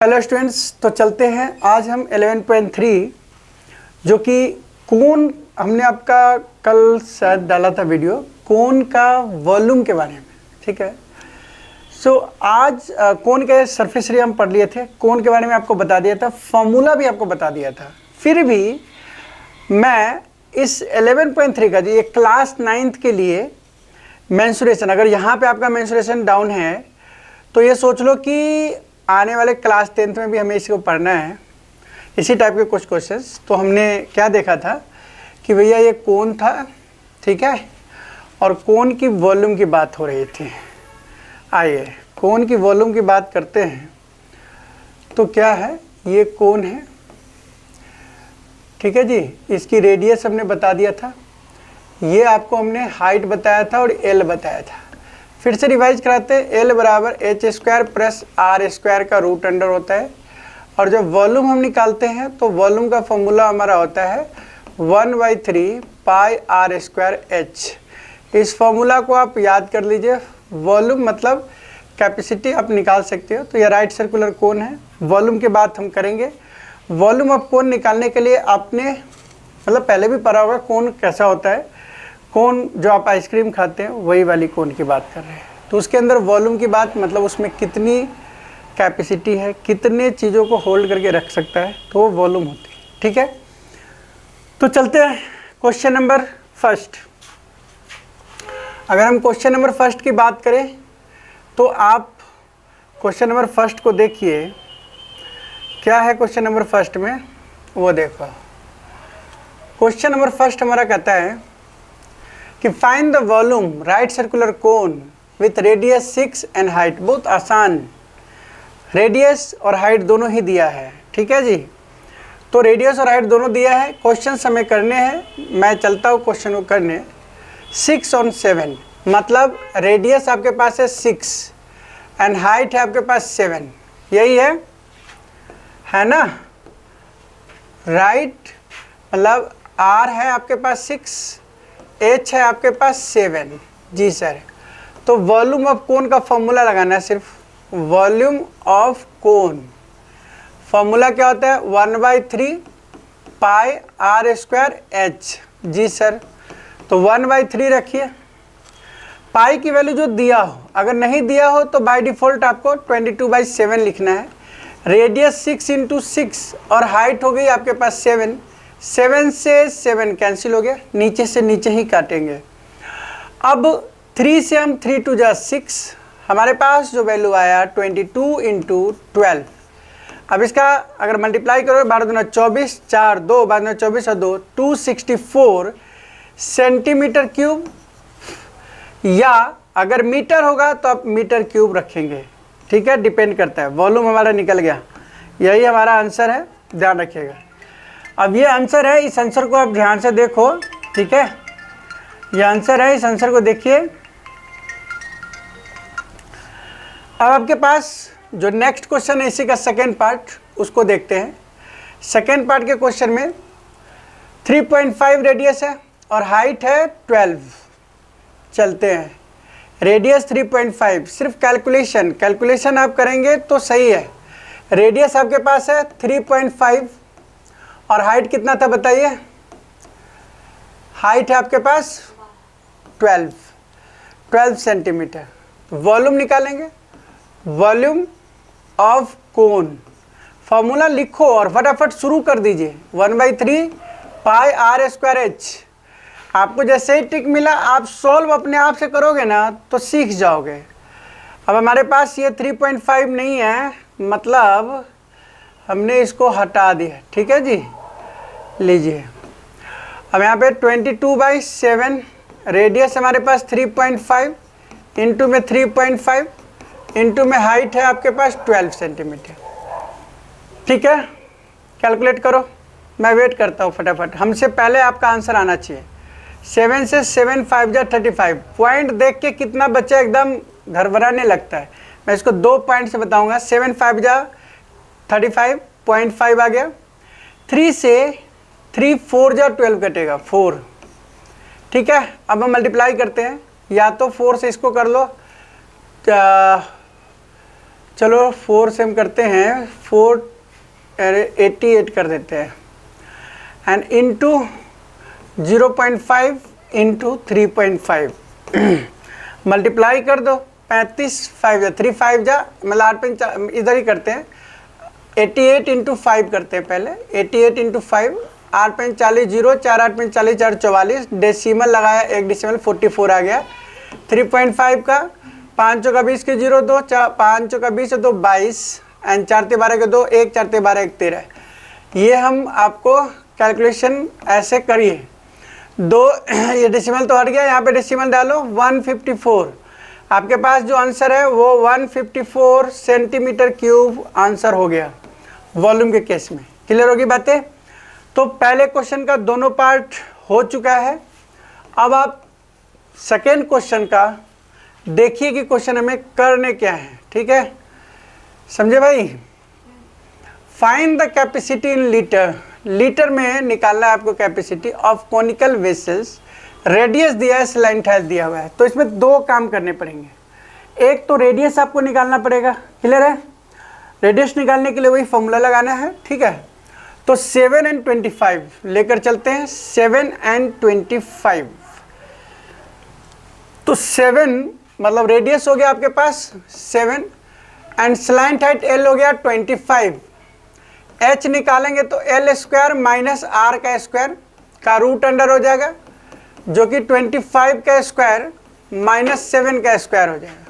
Hello students, तो चलते हैं। आज हम 11.3 जो कि कोन, हमने आपका कल शायद डाला था वीडियो कोन का वॉल्यूम के बारे में। ठीक है, सो आज कोन के सरफेस एरिया हम पढ़ लिए थे, कोन के बारे में आपको बता दिया था, फॉर्मूला भी आपको बता दिया था। फिर भी मैं इस 11.3 का जो ये क्लास 9th के लिए मेंसुरेशन, अगर यहाँ पे आपका मेंसुरेशन डाउन है तो ये सोच लो कि आने वाले क्लास 10th में भी हमें इसको पढ़ना है, इसी टाइप के कुछ क्वेश्चंस। तो हमने क्या देखा था कि भैया ये कोन था, ठीक है, और कोन की वॉल्यूम की बात हो रही थी। आइए कोन की वॉल्यूम की बात करते हैं। तो क्या है, ये कोन है, ठीक है जी, इसकी रेडियस हमने बता दिया था, ये आपको हमने हाइट बताया था और एल बताया था। फिर से रिवाइज कराते हैं, एल बराबर H square plus R square का रूट अंडर होता है। और जब वॉल्यूम हम निकालते हैं तो वॉल्यूम का फॉर्मूला हमारा होता है 1/3 पाई आर स्क्वायर एच। इस फॉर्मूला को आप याद कर लीजिए। वॉल्यूम मतलब कैपेसिटी आप निकाल सकते हो। तो यह राइट सर्कुलर कोन है। वॉल्यूम की बात हम करेंगे। वॉल्यूम ऑफ कोन निकालने के लिए आपने मतलब पहले भी पढ़ा होगा कोन कैसा होता है। कोन जो आप आइसक्रीम खाते हैं वही वाली कोन की बात कर रहे हैं। तो उसके अंदर वॉल्यूम की बात मतलब उसमें कितनी कैपेसिटी है, कितने चीज़ों को होल्ड करके रख सकता है, तो वो वॉल्यूम होती है। ठीक है, तो चलते हैं क्वेश्चन नंबर फर्स्ट। अगर हम क्वेश्चन नंबर फर्स्ट की बात करें तो आप क्वेश्चन नंबर फर्स्ट को देखिए, क्या है क्वेश्चन नंबर फर्स्ट में, वो देखो। क्वेश्चन नंबर फर्स्ट हमारा कहता है कि find the volume right circular cone with radius 6 and height. बहुत आसान, रेडियस और हाइट दोनों ही दिया है। ठीक है जी, तो रेडियस और हाइट दोनों दिया है। क्वेश्चन हमें करने हैं, मैं चलता हूँ क्वेश्चन को करने। 6 और 7 मतलब रेडियस आपके पास है 6 एंड हाइट है आपके पास 7, यही है ना। राइट मतलब आर है आपके पास 6, एच है आपके पास 7। जी सर, तो वॉल्यूम ऑफ कोन का फॉर्मूला लगाना है सिर्फ। वॉल्यूम ऑफ कोन फॉर्मूला क्या होता है, 1/3 पाई आर स्क्वायर एच। जी सर, तो 1/3 रखिए। पाई की वैल्यू जो दिया हो, अगर नहीं दिया हो तो बाय डिफ़ॉल्ट आपको 22/7 लिखना है। रेडियस 6 × 6 और हाइट हो गई आपके पास 7। 7 से 7 कैंसिल हो गया, नीचे से नीचे ही काटेंगे। अब 3 से हम 3 2 जा 6, हमारे पास जो वैल्यू आया 22 × 12। अब इसका अगर मल्टीप्लाई करो 12 दूना 24, 4 2 12 24 और 2 264 सेंटीमीटर क्यूब, या अगर मीटर होगा तो आप मीटर क्यूब रखेंगे। ठीक है, डिपेंड करता है। वॉल्यूम हमारा निकल गया, यही हमारा आंसर है, ध्यान रखिएगा। अब ये आंसर है, इस आंसर को आप ध्यान से देखो। ठीक है, ये आंसर है, इस आंसर को देखिए। अब आपके पास जो नेक्स्ट क्वेश्चन है इसी का सेकेंड पार्ट, उसको देखते हैं। सेकेंड पार्ट के क्वेश्चन में 3.5 रेडियस है और हाइट है 12। चलते हैं, रेडियस 3.5, सिर्फ कैलकुलेशन आप करेंगे तो सही है। रेडियस आपके पास है 3.5 और हाइट कितना था बताइए। हाइट है आपके पास 12 सेंटीमीटर। वॉल्यूम निकालेंगे, वॉल्यूम ऑफ कोन। फॉर्मूला लिखो और फटाफट शुरू कर दीजिए। 1/3 पाई आर स्क्वायर एच। आपको जैसे ही टिक मिला आप सॉल्व अपने आप से करोगे ना तो सीख जाओगे। अब हमारे पास ये 3.5 नहीं है, मतलब हमने इसको हटा दिया। ठीक है जी, लीजिए। अब यहाँ पे 22/7, रेडियस हमारे पास 3.5, इंटू में 3.5, इंटू में हाइट है आपके पास 12 सेंटीमीटर। ठीक है, कैलकुलेट करो, मैं वेट करता हूँ फटाफट। हमसे पहले आपका आंसर आना चाहिए। 7 से 7 5 जा 35। पॉइंट देख के कितना बच्चा एकदम घरभराने लगता है। मैं इसको 2 पॉइंट से बताऊँगा। 7 5 जा 35, 0.5 आ गया। 3 से 3 4 जा 12 कटेगा 4। ठीक है, अब हम मल्टीप्लाई करते हैं। या तो 4 से इसको कर लो चलो 4 से हम करते हैं 488 कर देते हैं एंड इंटू 0.5 इंटू 3.5 मल्टीप्लाई कर दो 35 5 जा 3 5 जा मतलब 8 इधर ही करते हैं 88 इंटू 5 करते हैं पहले 88 इंटू 5 8 5 40 0 4 8 5 40 4 44 डेसिमल लगाया एक डेसिमल 44 आ गया 3.5 का 5 का 20 के 0 2 5 का 20 2 22 एंड 4 12 के 2 1 4 12 1 13 ये हम आपको कैलकुलेशन ऐसे करिए दो ये डेसिमल तो हट गया यहाँ पे डेसिमल डालो 154 आपके पास जो आंसर है वो 154 सेंटीमीटर क्यूब आंसर हो गया वॉल्यूम के केस में। क्लियर होगी बातें। तो पहले क्वेश्चन का दोनों पार्ट हो चुका है। अब आप सेकेंड क्वेश्चन का देखिए कि क्वेश्चन हमें करने क्या है। ठीक है समझे भाई। Find the capacity in litre. Litre में निकालना है आपको capacity of conical vessels. Radius दिया है स्लैंट हाइट दिया हुआ है तो इसमें दो काम करने पड़ेंगे। एक तो रेडियस आपको निकालना पड़ेगा। क्लियर है। रेडियस निकालने के लिए वही फॉर्मूला लगाना है। ठीक है तो 7 and 25 लेकर चलते हैं 7 and 25। तो 7 मतलब रेडियस हो गया आपके पास 7 एंड स्लैंट हाइट L हो गया 25। H निकालेंगे तो L स्क्वायर माइनस R का स्क्वायर का रूट अंडर हो जाएगा जो कि 25 का स्क्वायर माइनस 7 का स्क्वायर हो जाएगा।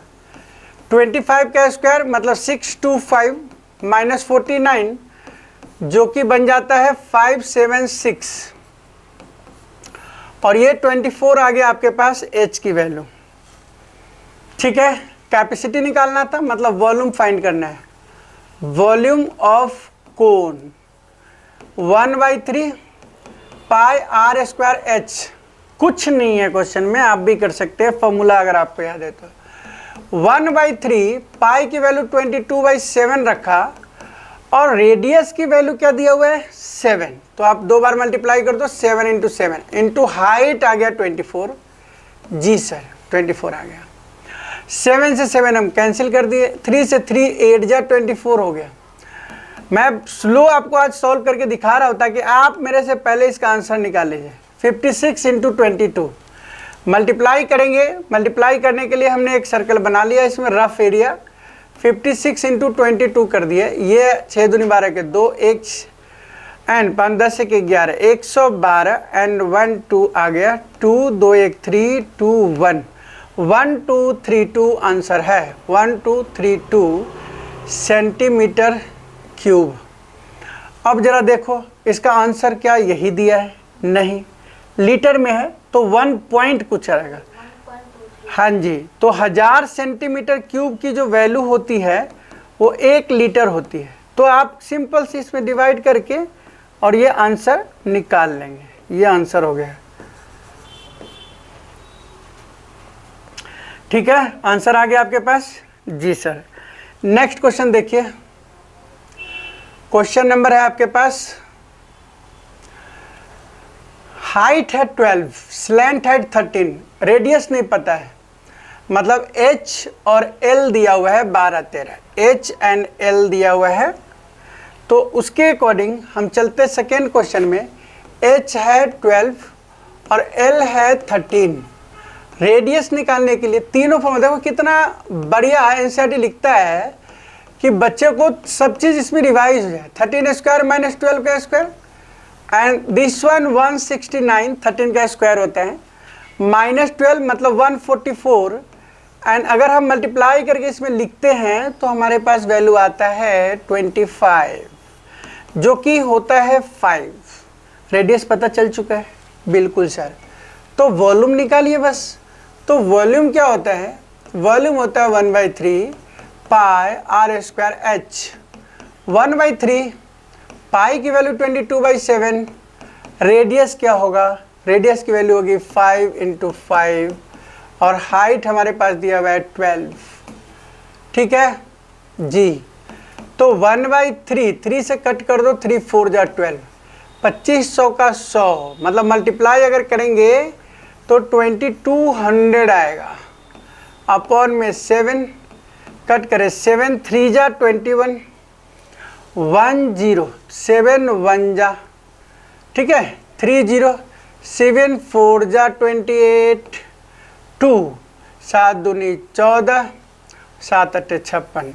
25 का स्क्वायर मतलब 625 माइनस 49 जो कि बन जाता है 576 और ये 24 आ गया आपके पास H की वैल्यू। ठीक है कैपेसिटी निकालना था मतलब वॉल्यूम फाइंड करना है। Volume of cone 1/3 pi R square H। कुछ नहीं है क्वेश्चन में आप भी कर सकते हैं फॉर्मूला अगर आपको याद है तो 1/3 पाई की वैल्यू 22/7 रखा और रेडियस की वैल्यू क्या दिया हुआ है 7 तो आप दो बार मल्टीप्लाई कर दो 7 इंटू 7 इंटू हाइट आ गया 24। जी सर 24 आ गया। 7 से 7 हम कैंसिल कर दिए 3 से 3 8 जा 24 हो गया। मैं स्लो आपको आज सॉल्व करके दिखा रहा हूँ ताकि आप मेरे से पहले इसका आंसर निकाल लीजिए। 56 इंटू 22 मल्टीप्लाई करेंगे। मल्टीप्लाई करने के लिए हमने एक सर्कल बना लिया इसमें रफ एरिया 56 इंटू 22 कर दिए। ये 6 दूनी 12 के 2 1 एंड 5 10 1 11 112 एंड 1 2 आ गया 2 2 1 3 2 1 1 2 3 2 आंसर है 1232 सेंटीमीटर क्यूब। अब जरा देखो इसका आंसर क्या यही दिया है नहीं लीटर में है तो 1 पॉइंट कुछ रहेगा। हाँ जी तो 1000 सेंटीमीटर क्यूब की जो वैल्यू होती है वो 1 लीटर होती है। तो आप सिंपल से इसमें डिवाइड करके और ये आंसर निकाल लेंगे। ये आंसर हो गया। ठीक है आंसर आ गया आपके पास। जी सर। नेक्स्ट क्वेश्चन देखिए। क्वेश्चन नंबर है आपके पास हाइट है 12 स्लैंट हाइट 13 रेडियस नहीं पता है मतलब H और L दिया हुआ है 12 13 H एंड L दिया हुआ है। तो उसके अकॉर्डिंग हम चलते सेकेंड क्वेश्चन में। H है 12 और L है 13। रेडियस निकालने के लिए तीनों फॉर्मूला देखो कितना बढ़िया है। एनसीईआरटी लिखता है कि बच्चे को सब चीज़ इसमें रिवाइज हो जाए। 13 स्क्वायर माइनस 12 का स्क्वायर एंड दिस वन 169 13 का स्क्वायर होता है माइनस 12 मतलब 144 एंड अगर हम मल्टीप्लाई करके इसमें लिखते हैं तो हमारे पास वैल्यू आता है 25 जो कि होता है 5। रेडियस पता चल चुका है बिल्कुल सर। तो वॉल्यूम निकालिए बस। तो वॉल्यूम क्या होता है वॉल्यूम होता है 1/3 पाई R स्क्वायर H। 1/3 पाई की वैल्यू 22/7। रेडियस क्या होगा रेडियस की वैल्यू होगी 5 इंटू 5 और हाइट हमारे पास दिया हुआ है 12। ठीक है जी। तो 1/3 3 से कट कर दो 3 4 जा 12 2500 का 100 मतलब मल्टीप्लाई अगर करेंगे तो 2200 आएगा अपॉन में 7 कट करें 7 3 जा 21, 1 0 7 1 जा, ठीक है 3 0, 7 4 जा 28, 2 7 दूनी 14, 7 अट्ठे 56।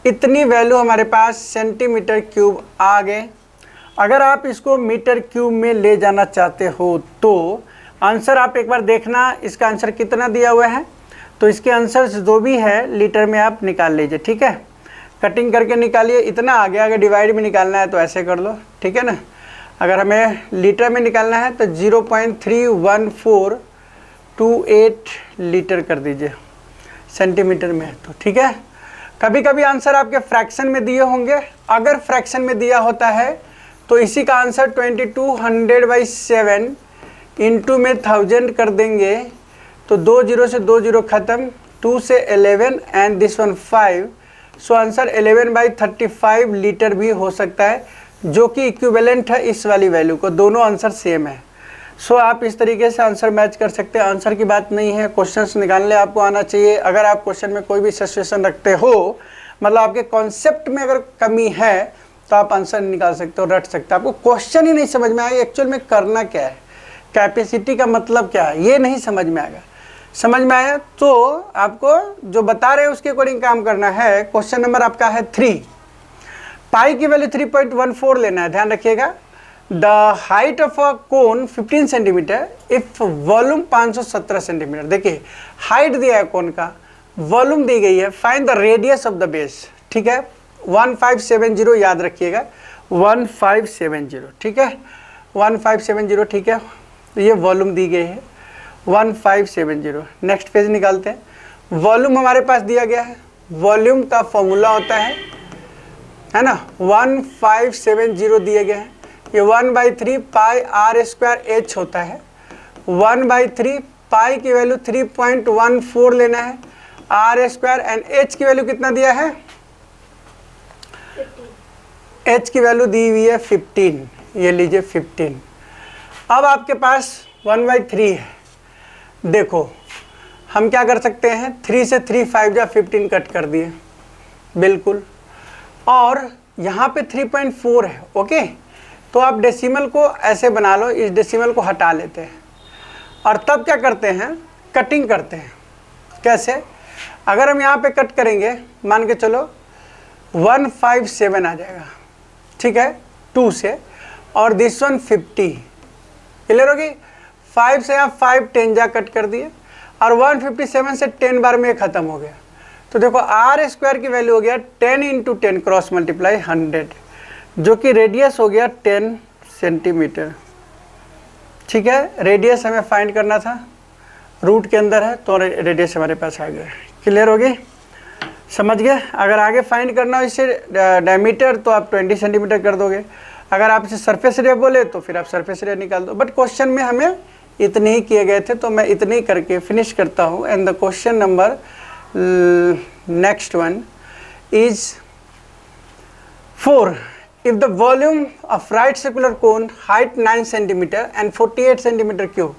इतनी वैल्यू हमारे पास सेंटीमीटर क्यूब आ गए। अगर आप इसको मीटर क्यूब में ले जाना चाहते हो तो आंसर आप एक बार देखना, इसका आंसर कितना दिया हुआ है, तो इसके आंसर जो भी है लीटर में आप निकाल लीजिए, ठीक है। कटिंग करके निकालिए, इतना आ गया। अगर डिवाइड में निकालना है तो ऐसे कर लो, ठीक है ना। अगर हमें लीटर में निकालना है तो 0.31428 लीटर कर दीजिए सेंटीमीटर में, तो ठीक है। कभी कभी आंसर आपके फ्रैक्शन में दिए होंगे, अगर फ्रैक्शन में दिया होता है तो इसी का आंसर 2200/7 इंटू में 1000 कर देंगे, तो 2 0 से 2 0 ख़त्म, 2 से 11 and this one 5, so answer 11/35 litre भी हो सकता है, जो कि इक्विवेलेंट है इस वाली वैल्यू को। दोनों आंसर सेम है। सो आप इस तरीके से आंसर मैच कर सकते हैं। आंसर की बात नहीं है, क्वेश्चंस निकालने आपको आना चाहिए। अगर आप क्वेश्चन में कोई भी सब्स्टिट्यूशन रखते हो, मतलब आपके कॉन्सेप्ट में अगर कमी है, तो आप आंसर निकाल सकते हो, रट सकते हो। आपको क्वेश्चन ही नहीं समझ में आएगा एक्चुअल में करना क्या है, कैपेसिटी का मतलब क्या है, ये नहीं समझ में आएगा। समझ में आया तो आपको जो बता रहे हैं उसके अकॉर्डिंग काम करना है। क्वेश्चन नंबर आपका है 3, पाई की वैल्यू 3.14 लेना है, ध्यान रखिएगा। The height of a cone 15 centimetre if volume 517 centimetre. देखिए हाइट दिया है कोन का, वॉल्यूम दी गई है, find the radius of the base, ठीक है 1570, याद रखिएगा 1570, ठीक है 1570, ठीक है। तो ये वॉल्यूम दी गई है 1570। नेक्स्ट पेज निकालते हैं। वॉल्यूम हमारे पास दिया गया है, वॉल्यूम का फॉर्मूला होता है ना 1570 दिए गए हैं। ये 1/3 पाई r² h होता है। 1/3 पाई की वैल्यू 3.14 लेना है, r² एंड h की वैल्यू कितना दिया है, 15। h की वैल्यू दी हुई है 15, ये लीजिए 15। अब आपके पास 1/3 है। देखो हम क्या कर सकते हैं, 3 से 3 5 जा 15 कट कर दिए, बिल्कुल। और यहाँ पे 3.4 है, ओके। तो आप डेसिमल को ऐसे बना लो, इस डेसिमल को हटा लेते हैं और तब क्या करते हैं, कटिंग करते हैं। कैसे, अगर हम यहाँ पे कट करेंगे, मान के चलो 157 आ जाएगा, ठीक है 2 से, और दिस वन 50, क्लियर होगी। 5 से आप 5 10 जा कट कर दिए, और 157 से 10 बार में ख़त्म हो गया। तो देखो r² की वैल्यू हो गया 10 × 10 क्रॉस मल्टीप्लाई 100, जो कि रेडियस हो गया 10 सेंटीमीटर, ठीक है। रेडियस हमें फाइंड करना था, रूट के अंदर है तो रेडियस हमारे पास आ गया, क्लियर हो गई, समझ गए। अगर आगे फाइंड करना हो इससे डायमीटर तो आप 20 सेंटीमीटर कर दोगे। अगर आप इसे सरफेस एरिया बोले तो फिर आप सरफेस एरिया निकाल दो। बट क्वेश्चन में हमें इतने ही किए गए थे, तो मैं इतने ही करके फिनिश करता हूँ। And the question number next one is 4, if the volume of right circular cone height 9 centimeter and 48 centimeter cube,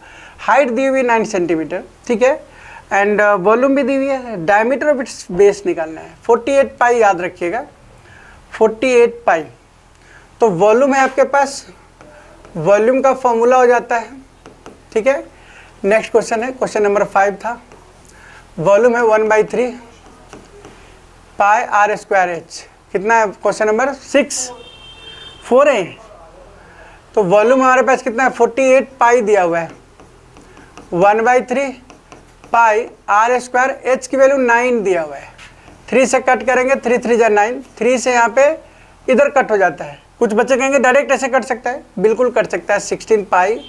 height दी हुई 9 सेंटीमीटर, ठीक है, एंड वॉल्यूम भी दी हुई है, डायमीटर ऑफ इट्स बेस निकालना है 48 पाई, याद रखिएगा 48 पाई। तो वॉल्यूम है आपके पास, वॉल्यूम का फॉर्मूला हो जाता है, ठीक है। नेक्स्ट क्वेश्चन है, क्वेश्चन नंबर 5 था, वॉल्यूम है 1/3 पाई r² h, कितना है क्वेश्चन नंबर 4 है। तो वॉल्यूम हमारे पास कितना है, 48 पाई दिया हुआ है, 1/3 पाई r² h की वैल्यू 9 दिया हुआ है। 3 से कट करेंगे, 3 3 जा 9, 3 से यहाँ पे इधर कट हो जाता है। कुछ बच्चे कहेंगे डायरेक्ट ऐसे कट सकता है, बिल्कुल कट सकता है, 16 पाई,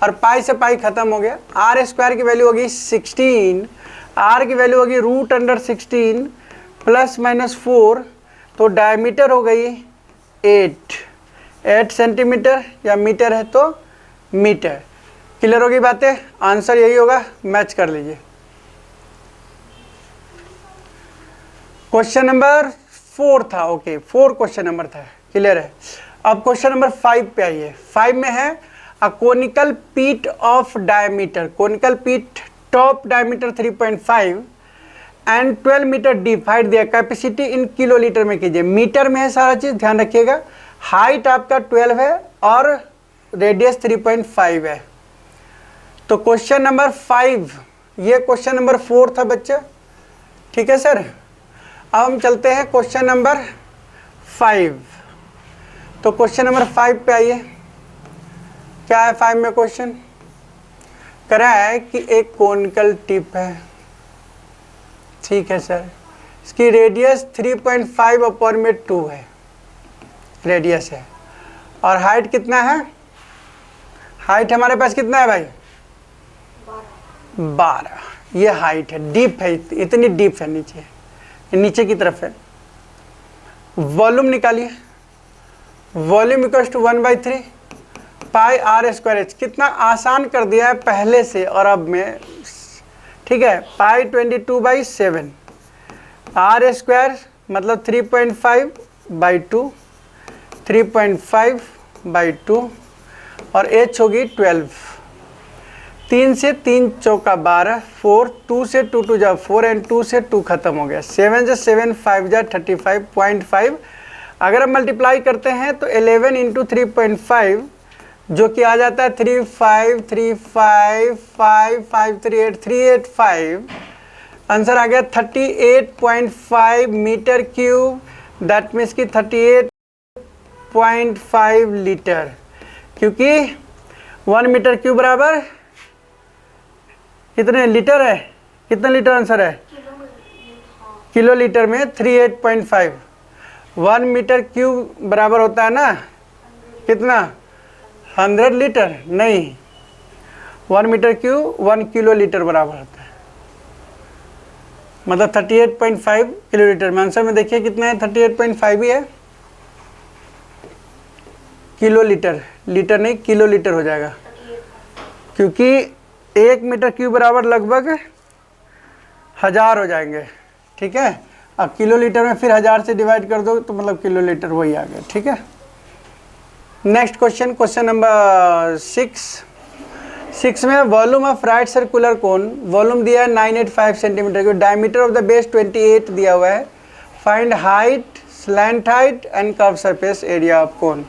और पाई से पाई खत्म हो गया। r² की वैल्यू होगी 16, r की वैल्यू होगी √16 ± 4, तो डायमीटर हो गई 8 सेंटीमीटर, या मीटर है तो मीटर। क्लियर होगी बातें, आंसर यही होगा, मैच कर लीजिए। क्वेश्चन नंबर 4 था, ओके 4 क्वेश्चन नंबर था, क्लियर है। अब क्वेश्चन नंबर 5 पे आइए। 5 में है a conical pit of diameter, conical pit top diameter 3.5 and 12 metre deep height दिया, कैपेसिटी इन किलोलीटर में कीजिए, मीटर में है सारा चीज़, ध्यान रखिएगा। हाइट आपका 12 है और रेडियस 3.5 है। तो क्वेश्चन नंबर 5, ये क्वेश्चन नंबर 4 था बच्चे, ठीक है सर। अब हम चलते हैं क्वेश्चन नंबर 5। तो क्वेश्चन नंबर 5 पे आइए, क्या है 5 में क्वेश्चन? करा है कि एक कोनिकल टिप है, ठीक है सर, इसकी रेडियस 3.5 अपॉन में 2 है, रेडियस है, और हाइट कितना है? हाइट हमारे पास कितना है भाई? 12। ये हाइट है, डीप है, इतनी डीप है, नीचे की तरफ है। वॉल्यूम निकालिए, volume equals to 1/3 pi are square H. कितना आसान कर दिया है पहले से और अब में, ठीक है। पाई 22/7, आर स्क्वायर मतलब 3.5/2, 3.5/2, और एच होगी 12। 3 से 3 चौका 12, 4, 2 से 2 2 जा 4 एंड 2 से 2 खत्म हो गया, 7 से 7 5 जा 35.5। अगर हम मल्टीप्लाई करते हैं तो 11 इंटू 3.5 जो कि आ जाता है 3535538385। आंसर आ गया 38.5 मीटर क्यूब, दैट मीन्स की 38.5 लीटर, क्योंकि 1 मीटर क्यूब बराबर कितने लीटर है? कितना लीटर आंसर है? किलो लीटर में 38.5। 1 मीटर क्यूब बराबर होता है ना कितना? 100 लीटर नहीं, 1 मीटर क्यूब 1 किलो लीटर बराबर होता है, मतलब 38.5 किलो लीटर में। आंसर में देखिए कितना है, 38.5 ही है, किलो लीटर, लीटर नहीं किलो लीटर हो जाएगा, क्योंकि 1 मीटर क्यूब बराबर लगभग 1000 हो जाएंगे, ठीक है। अब किलो लीटर में फिर 1000 से डिवाइड कर दो तो मतलब किलो लीटर वही आ गया, ठीक है। नेक्स्ट क्वेश्चन, क्वेश्चन नंबर 6 में volume of right circular cone, volume दिया है 985 सेंटीमीटर की, डायमीटर ऑफ द बेस 28 दिया हुआ है, find height, slant height and curve surface area of cone.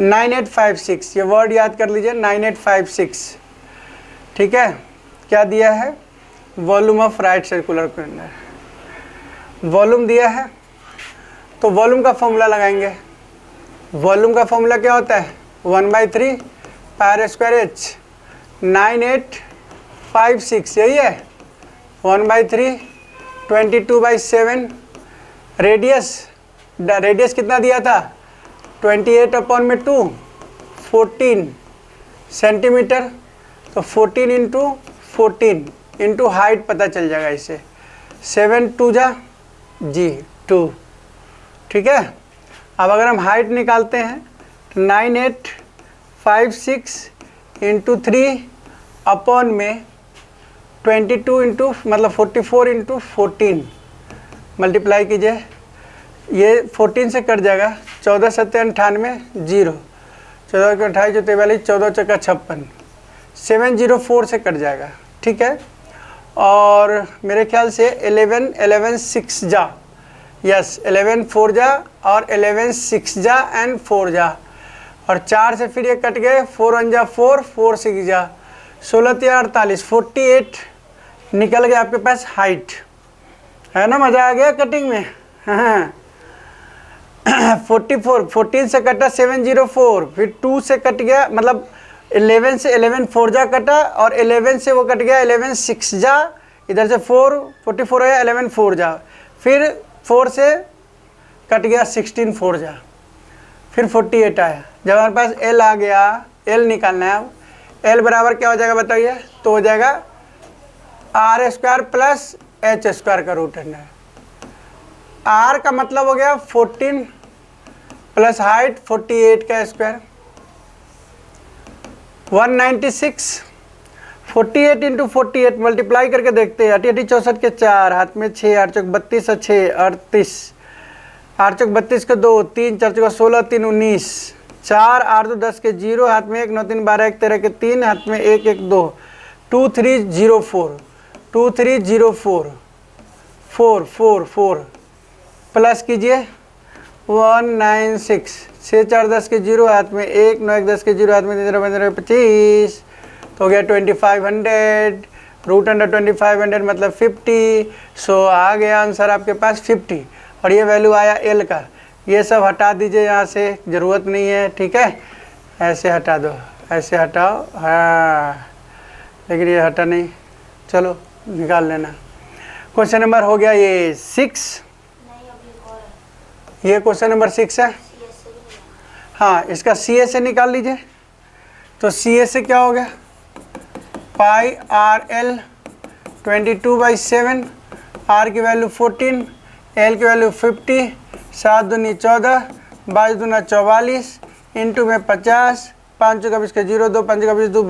9856, ये वर्ड याद कर लीजिए, 9856, ठीक है। क्या दिया है? Volume of right circular cone, volume दिया है, तो वॉल्यूम का फॉर्मूला लगाएंगे। वॉल्यूम का फॉर्मूला क्या होता है? 1/3 पाई स्क्वायर एच, 9856 यही है, 1/3 22/7। रेडियस कितना दिया था? 28 अपॉन में 2, 14 सेंटीमीटर, तो 14 इंटू 14 इंटू हाइट पता चल जाएगा इससे, 7 2 जा जी 2, ठीक है। अब अगर हम हाइट निकालते हैं तो 9856 इंटू 3 अपॉन में 22 इंटू मतलब 44 इंटू 14 मल्टीप्लाई कीजिए, ये 14 से कट जाएगा, 14 7 98 0, 14 के 28 जो 43, 14 चौका 56, 704 से कट जाएगा, ठीक है। और मेरे ख्याल से 11 6 जा, यस 11 4 जा और 11 6 जा एंड 4 जा, और 4 से फिर ये कट गए, 4 1 जा 4, 4 6 जा 16 3 48, 48 निकल गया आपके पास हाइट, है ना। मज़ा आ गया कटिंग में, हाँ। 44, 14 से कटा 704, फिर 2 से कट गया, मतलब 11 से 11 4 जा कटा, और 11 से वो कट गया 11 6 जा, इधर से 4 44 आया, 11 4 जा, फिर 4 से कट गया 16 4 जा, फिर 48 आया। जब हमारे पास L आ गया, L निकालना है। अब L बराबर क्या हो जाएगा बताइए? तो हो जाएगा R square plus H square का रूट अंडर। R का मतलब हो गया 14 प्लस हाइट 48 का स्क्वायर, 196, 48 इंटू 48 मल्टीप्लाई करके देखते हैं, 88 64 के 4, हाथ में 6, 8 चौक 32 और 6 38, 8 चौक 32 के 2, 3 4 चौक 16 3 19, 4 8 2 10 के 0, हाथ में 1 9 3 12 1 13 के 3, हाथ में 1 1 2, 2304, 2304, 4 प्लस कीजिए 196, 6 4 10 के 0 हाथ में 1, 9 1 10 के 0 हाथ में 13 15 25, तो हो गया 2500, रूट अंडर 2500 मतलब 50। सो आ गया आंसर आपके पास 50, और ये वैल्यू आया एल का। ये सब हटा दीजिए यहाँ से, ज़रूरत नहीं है, ठीक है, ऐसे हटा दो, ऐसे हटाओ, हाँ, लेकिन ये हटा नहीं, चलो निकाल लेना। क्वेश्चन नंबर हो गया ये 6, ये क्वेश्चन नंबर 6 है। हाँ, इसका सी ए से निकाल लीजिए। तो सी ए से क्या हो गया, पाई आर एल 22/7, आर की वैल्यू 14, एल की वैल्यू 50, 7 दूनी 14, 22 दूना 44, इंटू में 50, 5 चौका 20 के 0, 2 5 का 20, 2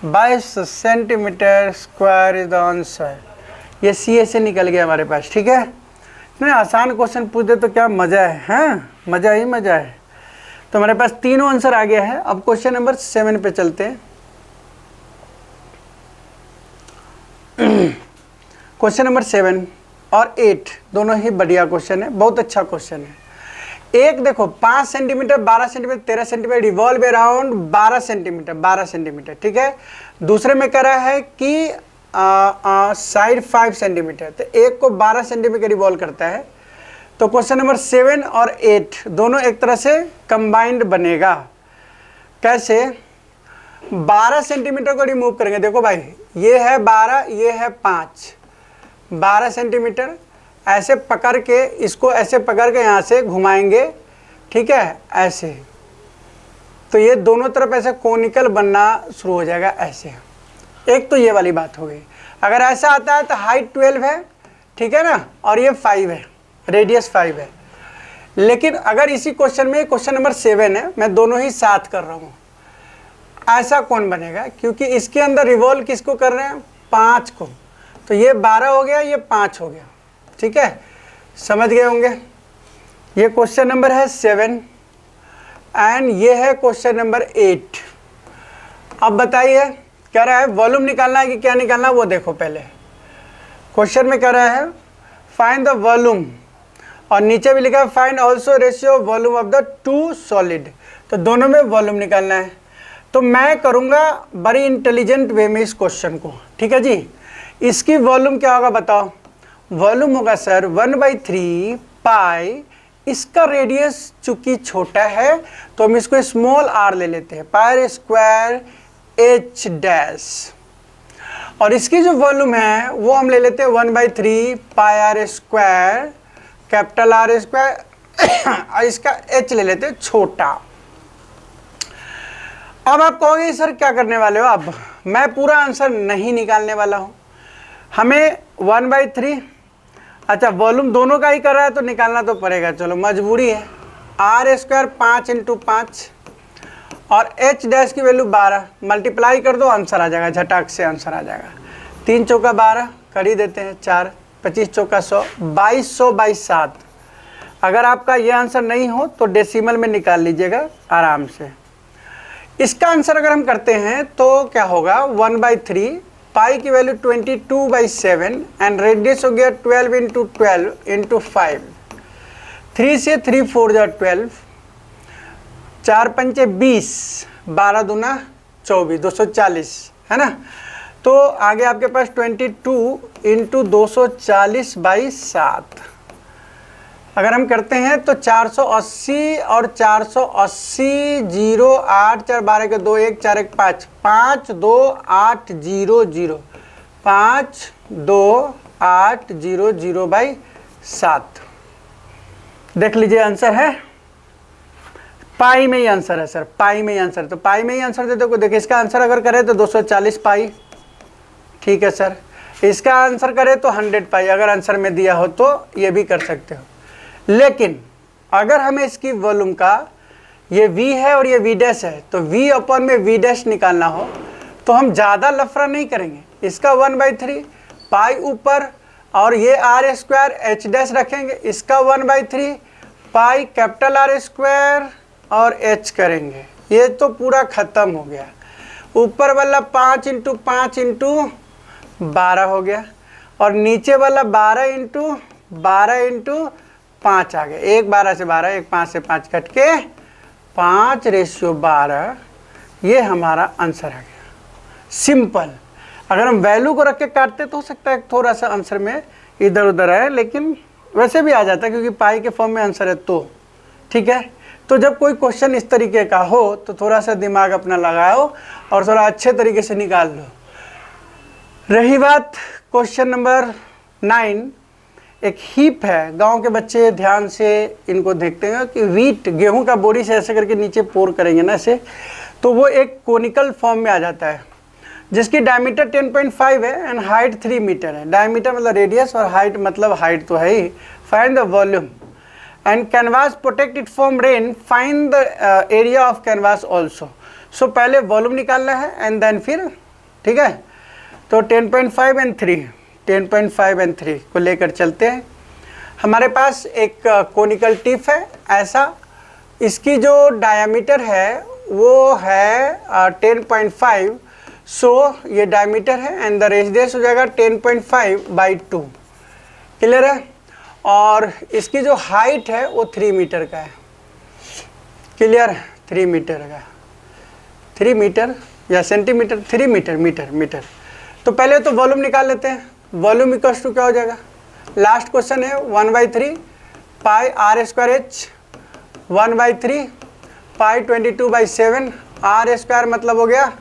22 centimetre square is the answer. ये सी ए से निकल गया हमारे पास, ठीक है। नहीं, आसान क्वेश्चन पूछ दे तो क्या मज़ा है, हाँ, मज़ा ही मज़ा है। तो हमारे पास तीनों आंसर आ गया है। अब क्वेश्चन नंबर 7 पे चलते हैं। क्वेश्चन नंबर 7 और 8 दोनों ही बढ़िया क्वेश्चन है, बहुत अच्छा क्वेश्चन है। एक देखो 5 centimetre, 12 centimetre, 13 centimetre, revolve around 12 centimetre, ठीक है। दूसरे में कह रहा है कि साइड 5 सेंटीमीटर, तो एक को 12 सेंटीमीटर रिवॉल्व करता है। तो क्वेश्चन नंबर 7 और 8 दोनों एक तरह से कंबाइंड बनेगा। कैसे? 12 सेंटीमीटर को रिमूव करेंगे। देखो भाई, ये है 12, ये है 5, 12 सेंटीमीटर ऐसे पकड़ के, इसको ऐसे पकड़ के यहाँ से घुमाएंगे, ठीक है, ऐसे। तो ये दोनों तरफ ऐसे कोनिकल बनना शुरू हो जाएगा ऐसे। एक तो ये वाली बात हो गई। अगर ऐसा आता है तो हाइट 12 है, ठीक है ना, और ये 5 है, रेडियस 5 है। लेकिन अगर इसी क्वेश्चन में, क्वेश्चन नंबर 7 है, मैं दोनों ही साथ कर रहा हूँ, ऐसा कौन बनेगा? क्योंकि इसके अंदर रिवॉल्व किसको कर रहे हैं? 5 को। तो ये 12 हो गया, ये 5 हो गया, ठीक है, समझ गए होंगे। ये क्वेश्चन नंबर है 7 एंड ये है क्वेश्चन नंबर 8। अब बताइए, कह रहा है वॉल्यूम निकालना है कि क्या निकालना है, वो देखो पहले। क्वेश्चन में कह रहा है फाइंड द वॉल्यूम, और नीचे भी लिखा है find also ratio volume of the two solid. तो दोनों में वॉल्यूम निकालना है। तो मैं करूँगा बड़ी इंटेलिजेंट वे में इस क्वेश्चन को, ठीक है जी। इसकी वॉल्यूम क्या होगा बताओ? वॉल्यूम होगा सर 1/3 पाई, इसका रेडियस चूंकि छोटा है तो हम इसको स्मॉल आर ले लेते हैं, पाई स्क्वायर एच डैश। और इसकी जो वॉल्यूम है वो हम ले लेते हैं 1/3 pi are square capital R square और इसका एच ले लेते हैं छोटा। अब आप कहोगे सर क्या करने वाले हो? अब मैं पूरा आंसर नहीं निकालने वाला हूं, हमें 1/3, अच्छा वॉल्यूम दोनों का ही कर रहा है तो निकालना तो पड़ेगा, चलो मजबूरी है। आर स्क्वायर 5 × 5 और एच डैश की वैल्यू 12, मल्टीप्लाई कर दो, आंसर आ जाएगा, झटाक से आंसर आ जाएगा। 3 चौका 12 कर ही देते हैं, 4 25 चौका 100, 2200/7। अगर आपका ये आंसर नहीं हो तो डेसिमल में निकाल लीजिएगा आराम से। इसका आंसर अगर हम करते हैं तो क्या होगा? 1/3 पाई की वैल्यू 22/7 एंड रेडियस हो गया 12 × 12 × 5। 3 से 3 4 जा 12, 4 पंचे 20, 12 दूना 24, 240 है ना। तो आगे आपके पास 22 × 240/7 अगर हम करते हैं तो 480 और 480, 0 8 4 12 के 2 1 4 1 5, 5 2 8 0 0, 5 2 8 0 0/7। देख लीजिए आंसर है, पाई में ही आंसर है सर, पाई में ही आंसर। तो पाई में ही आंसर दे दो। देखिए इसका आंसर अगर करें तो 240 पाई, ठीक है सर। इसका आंसर करें तो 100 पाई, अगर आंसर में दिया हो तो ये भी कर सकते हो। लेकिन अगर हमें इसकी वॉल्यूम का, ये v है और ये v डैश है, तो v अपॉन में v डैश निकालना हो तो हम ज़्यादा लफड़ा नहीं करेंगे। इसका 1/3 पाई ऊपर और ये आर स्क्वायर एच डैश रखेंगे, इसका 1/3 पाई कैपिटल आर स्क्वायर और एच करेंगे। ये तो पूरा ख़त्म हो गया। ऊपर वाला 5 × 5 × 12 हो गया और नीचे वाला 12 आ गया। 1 12 से 12, 1 5 से 5 कट के 5:12, ये हमारा आंसर आ गया। सिंपल। अगर हम वैल्यू को रख के काटते तो हो सकता है थोड़ा सा आंसर में इधर उधर है, लेकिन वैसे भी आ जाता है क्योंकि पाई के फॉर्म में आंसर है तो ठीक है। तो जब कोई क्वेश्चन इस तरीके का हो तो थोड़ा सा दिमाग अपना लगाओ और थोड़ा अच्छे तरीके से निकाल लो। रही बात क्वेश्चन नंबर 9, एक हीप है। गांव के बच्चे ध्यान से इनको देखते हैं कि व्हीट, गेहूं का बोरी से ऐसे करके नीचे पोर करेंगे ना ऐसे, तो वो एक कोनिकल फॉर्म में आ जाता है जिसकी डायमीटर 10.5 है एंड हाइट 3 मीटर है। डायमीटर मतलब रेडियस और हाइट मतलब हाइट तो है ही। Find the volume and canvas protect it from rain, find the area of canvas also. So पहले वॉल्यूम निकालना है एंड देन फिर, ठीक है। तो 10.5 एंड 3, 10.5 एंड 3 को लेकर चलते हैं। हमारे पास एक कोनिकल टिप है ऐसा, इसकी जो डायमीटर है वो है 10.5, सो ये डायमीटर है एंड द रेडियस हो जाएगा 10.5/2। क्लियर है। और इसकी जो हाइट है वो 3 मीटर का है। क्लियर, 3 मीटर का, 3 मीटर या सेंटीमीटर, 3 मीटर, मीटर। तो पहले तो वॉल्यूम निकाल लेते हैं। वॉल्यूम इक्वल्स टू क्या हो जाएगा, लास्ट क्वेश्चन है 1/3 पाई r²h, 1/3 पाई 22/7 r² मतलब हो गया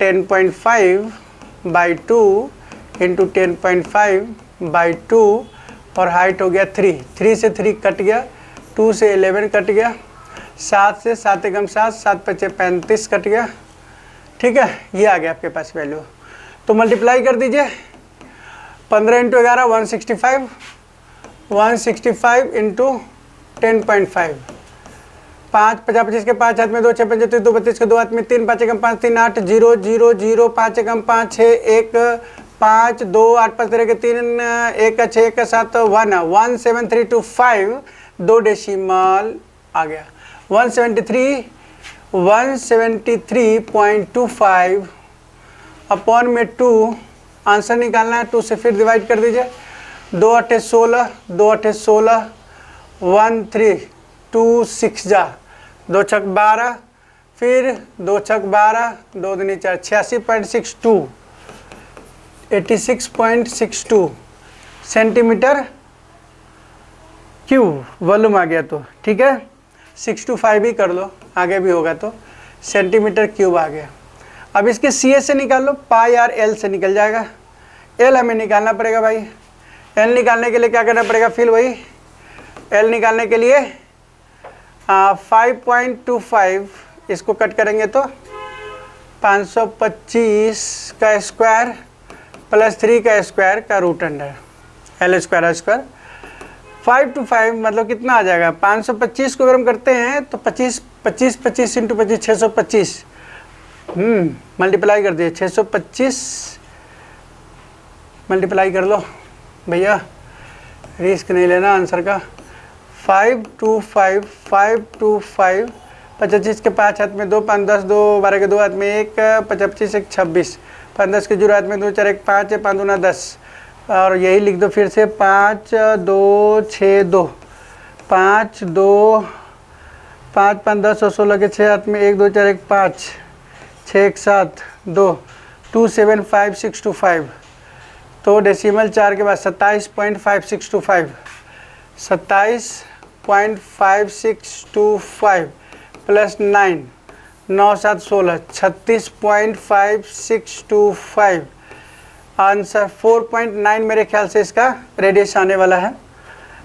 10.5/2 इंटू 10.5/2 और हाइट हो गया 3 से 3 कट गया, 2 से 11 कट गया, 7 से 7 एकम 7, 7 पचे 35 कट गया। ठीक है, ये आ गया आपके पास वैल्यू। तो मल्टीप्लाई कर दीजिए, 15 × 11 165, 165 इंटू 10.5, 5 50 25 के 5 हाथ में 2 6 25 2 32 के 2 हाथ में 3 5 एकम 5 3 8 0 0 0 5 एकम 5 6 1 5 2 8 5 13 के 3 1 6 1 7 1 17325 2 डेसिमल आ गया 173.25 अपॉन में 2। आंसर निकालना है, 2 से फिर डिवाइड कर दीजिए, 2 8 16 2 8 16 1 3 2 6 जा 2 छक 12, फिर 2 छक 12 2 दूनी 4 86.62 86.62 सेंटीमीटर क्यूब वॉल्यूम आ गया। तो ठीक है, 6 to 5 ही कर लो, आगे भी होगा तो सेंटीमीटर क्यूब आ गया। अब इसके सी से निकाल लो, पाई आर एल से निकल जाएगा। एल हमें निकालना पड़ेगा भाई। एल निकालने के लिए क्या करना पड़ेगा, फिर वही एल निकालने के लिए 5.25 इसको कट करेंगे तो 525 का स्क्वायर प्लस 3 का स्क्वायर का root under L square square 5 to 5 मतलब कितना आ जाएगा, 525 को अगर हम करते हैं तो 25 25 25 इंटू 25 625 मल्टीप्लाई कर दिए 625 मल्टीप्लाई कर लो भैया, रिस्क नहीं लेना आंसर का। 5 to 5 5 to 5 25 के 5 हाथ में 2 5 10 2 12 के 2 हाथ में 1 25 1 26 5 10 के 0 हाथ में 2 4 1 5 5 2 10 और यही लिख दो फिर से 5 2 6 2 5 2 5 5 10 और 16 के 6 हाथ में 1 2 4 1 5 6 1 7 2 2 7 5 6 2 5 तो डेसिमल 4 के बाद 27.5625 27.5625 प्लस 9 9 7 16 36.5625 आंसर 4.9 मेरे ख्याल से इसका रेडियस आने वाला है।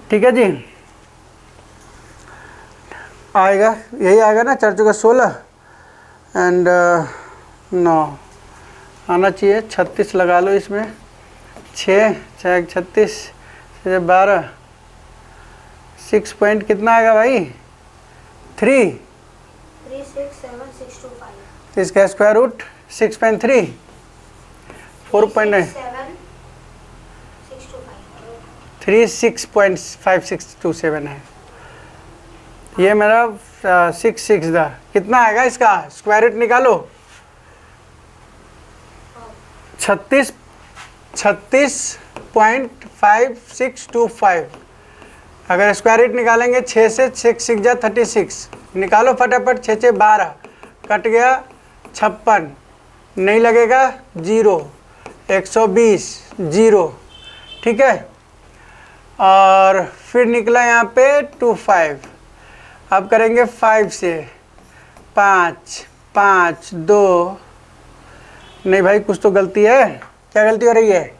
ठीक है जी, आएगा यही आएगा ना, 4 चौका 16 एंड 9 आना चाहिए, 36 लगा लो इसमें, 6 6 36 12 6 पॉइंट कितना आएगा भाई 3 इसका स्क्वायर रूट 6.3 4.9 36.5627 है। ये मेरा 6 दा कितना आएगा इसका स्क्वायर रूट निकालो 36 36.5625। अगर स्क्वायर रूट निकालेंगे 6 से 6 6 जा 36, निकालो फटाफट। 6 6 12, कट गया 56, नहीं लगेगा 0, 120 0, ठीक है। और फिर निकला यहाँ पे 25। अब करेंगे 5 से 5 5 2, नहीं भाई कुछ तो गलती है, क्या गलती हो रही है?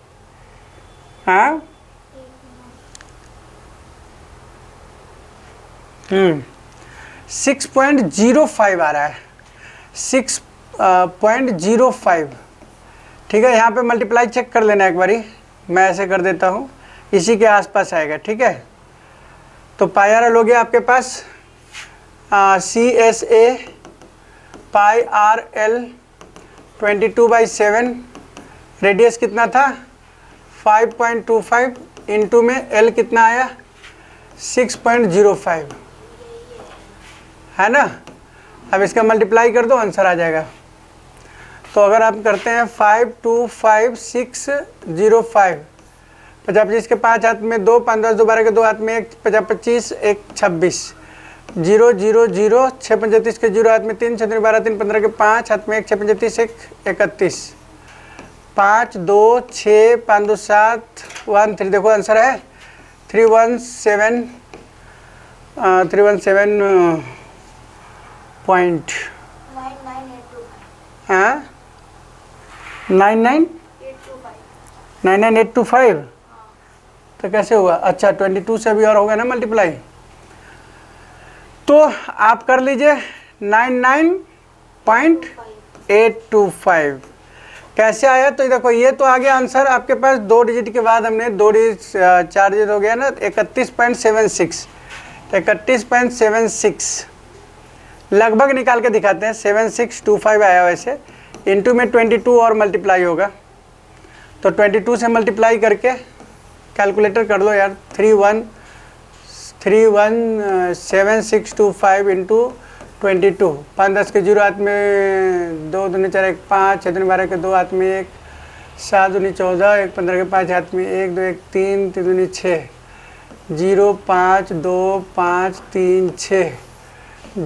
हाँ 6.05 आ रहा है, 6.05, ठीक है। यहाँ पे मल्टीप्लाई चेक कर लेना एक बारी, मैं ऐसे कर देता हूँ, इसी के आसपास आएगा, ठीक है। तो पाई आर एल हो गया आपके पास CSA पाई आर एल 22/7, रेडियस कितना था 5.25, इंटू में एल कितना आया 6.05, है ना। अब इसका मल्टीप्लाई कर दो, आंसर आ जाएगा। तो अगर आप करते हैं 525,605, 50 25 के 5 हाथ में 2, 5 10 2 12 के 2 हाथ में 1, 50 25 1 26, 0 0 0, 6 35 के 0 हाथ में 3, 6 12 3 15 के 5 हाथ में 1, 6 35 1 31, 5 2 6 5 2 7 1 3, देखो आंसर है 317 पॉइंट 99825। तो कैसे हुआ? अच्छा 22 से भी और होगा ना मल्टीप्लाई, तो आप कर लीजिए 99.825। कैसे आया? तो देखो ये तो आ गया आंसर आपके पास, 2 डिजिट के बाद हमने 4 डिजिट हो गया ना, 31.76, 31.76 लगभग निकाल के दिखाते हैं, 7625 आया वैसे, इंटू में 22 और मल्टीप्लाई होगा, तो 22 से मल्टीप्लाई करके कैलकुलेटर कर लो यार, 317625 इंटू 22, 5 10 के 0 हाथ में 2 दूनी 4 1 5, 6 दूनी 12 के 2 हाथ में 1, 7 दूनी 14, 1 15 के 5 हाथ में 1 2 1 3, 3 दूनी 6, 0 5 2 5 3 6,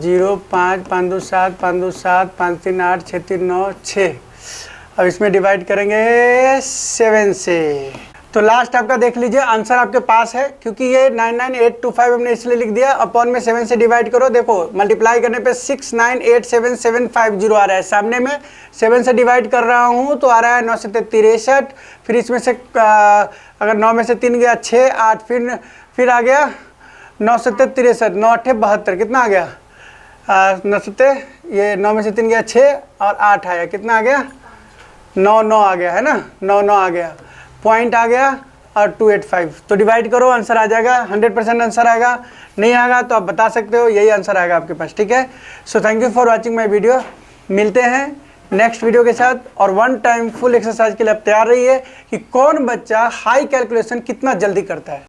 0 5 5 2 7 5 2 7 5 3 8 6 3 9 6। अब इसमें डिवाइड करेंगे 7 से, तो लास्ट आपका देख लीजिए आंसर आपके पास है, क्योंकि ये 99825 हमने इसलिए लिख दिया, अपॉन में 7 से डिवाइड करो, देखो मल्टीप्लाई करने पे 6987750 आ रहा है, सामने में 7 से डिवाइड कर रहा हूँ तो आ रहा है 9 से 63, फिर इसमें से अगर 9 में से 3 गया 6 8, फिर आ गया 9 से 63, 9 8 72, कितना आ गया 9 से ये 9 में से 3 गया 6 और 8 आया, कितना आ गया 9 9 आ गया, है ना, 9 9 आ गया, पॉइंट आ गया और 285। तो डिवाइड करो, आंसर आ जाएगा, 100% आंसर आएगा। नहीं आएगा तो आप बता सकते हो, यही आंसर आएगा आपके पास, ठीक है। So thank you for watching my video, मिलते हैं नेक्स्ट वीडियो के साथ। और 1 टाइम फुल एक्सरसाइज के लिए आप तैयार रहिए कि कौन बच्चा हाई कैलकुलेशन कितना जल्दी करता है।